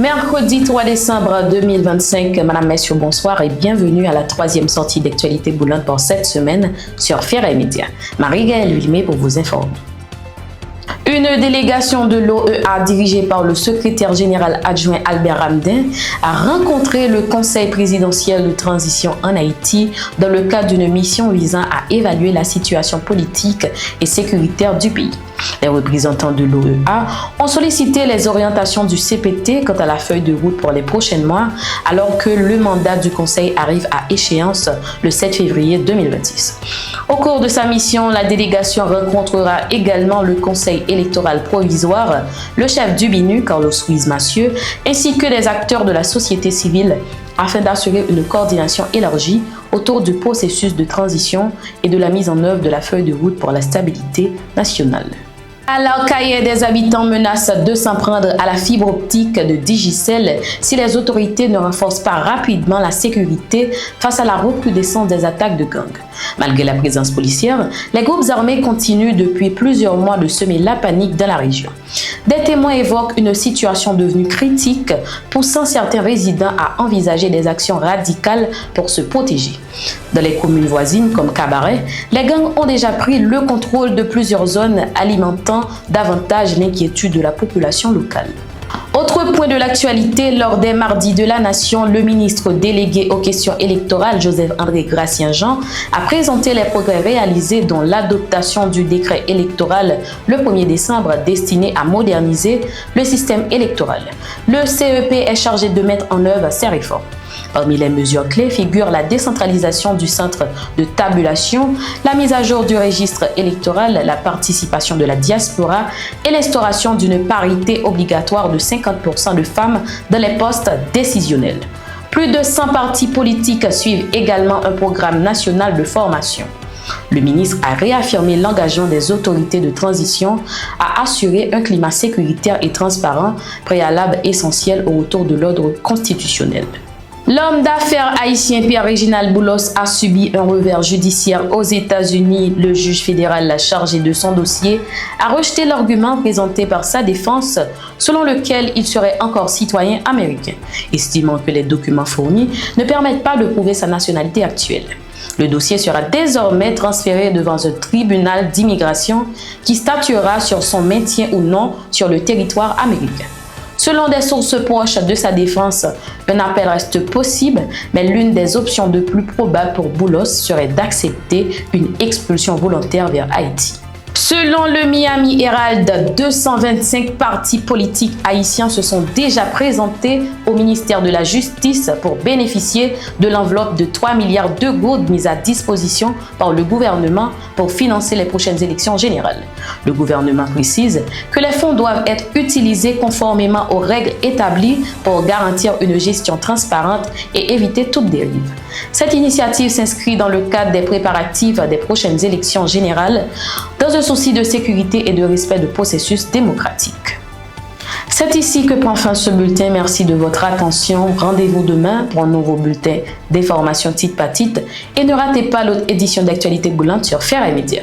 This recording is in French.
Mercredi 3 décembre 2025, Madame, Messieurs, bonsoir et bienvenue à la troisième sortie d'actualité boulante pour cette semaine sur Fiera Média. Marie-Gaëlle Villemé pour vous informer. Une délégation de l'OEA dirigée par le secrétaire général adjoint Albert Ramdin a rencontré le Conseil présidentiel de transition en Haïti dans le cadre d'une mission visant à évaluer la situation politique et sécuritaire du pays. Les représentants de l'OEA ont sollicité les orientations du CPT quant à la feuille de route pour les prochains mois, alors que le mandat du Conseil arrive à échéance le 7 février 2026. Au cours de sa mission, la délégation rencontrera également le Conseil électoral provisoire, le chef du BINU, Carlos Ruiz Massieu, ainsi que les acteurs de la société civile afin d'assurer une coordination élargie autour du processus de transition et de la mise en œuvre de la feuille de route pour la stabilité nationale. Alors, cahier des habitants menace de s'en prendre à la fibre optique de Digicel si les autorités ne renforcent pas rapidement la sécurité face à la recrudescence des attaques de gangs. Malgré la présence policière, les groupes armés continuent depuis plusieurs mois de semer la panique dans la région. Des témoins évoquent une situation devenue critique, poussant certains résidents à envisager des actions radicales pour se protéger. Dans les communes voisines comme Cabaret, les gangs ont déjà pris le contrôle de plusieurs zones, alimentant davantage l'inquiétude de la population locale. Autre point de l'actualité, lors des mardis de la Nation, le ministre délégué aux questions électorales, Joseph-André Gratien-Jean, a présenté les progrès réalisés dont l'adoption du décret électoral le 1er décembre destiné à moderniser le système électoral. Le CEP est chargé de mettre en œuvre ces réformes. Parmi les mesures clés figurent la décentralisation du centre de tabulation, la mise à jour du registre électoral, la participation de la diaspora et l'instauration d'une parité obligatoire de 50% de femmes dans les postes décisionnels. Plus de 100 partis politiques suivent également un programme national de formation. Le ministre a réaffirmé l'engagement des autorités de transition à assurer un climat sécuritaire et transparent, préalable essentiel au retour de l'ordre constitutionnel. L'homme d'affaires haïtien Pierre-Réginald Boulos a subi un revers judiciaire aux États-Unis. Le juge fédéral chargé de son dossier a rejeté l'argument présenté par sa défense selon lequel il serait encore citoyen américain, estimant que les documents fournis ne permettent pas de prouver sa nationalité actuelle. Le dossier sera désormais transféré devant un tribunal d'immigration qui statuera sur son maintien ou non sur le territoire américain. Selon des sources proches de sa défense, un appel reste possible, mais l'une des options de plus probables pour Boulos serait d'accepter une expulsion volontaire vers Haïti. Selon le Miami Herald, 225 partis politiques haïtiens se sont déjà présentés au ministère de la Justice pour bénéficier de l'enveloppe de 3 milliards de gourdes mise à disposition par le gouvernement pour financer les prochaines élections générales. Le gouvernement précise que les fonds doivent être utilisés conformément aux règles établies pour garantir une gestion transparente et éviter toute dérive. Cette initiative s'inscrit dans le cadre des préparatifs des prochaines élections générales dans un souci de sécurité et de respect du processus démocratique. C'est ici que prend fin ce bulletin. Merci de votre attention. Rendez-vous demain pour un nouveau bulletin d'information titre par titre et ne ratez pas l'autre édition d'actualité boulante sur Fiera Média.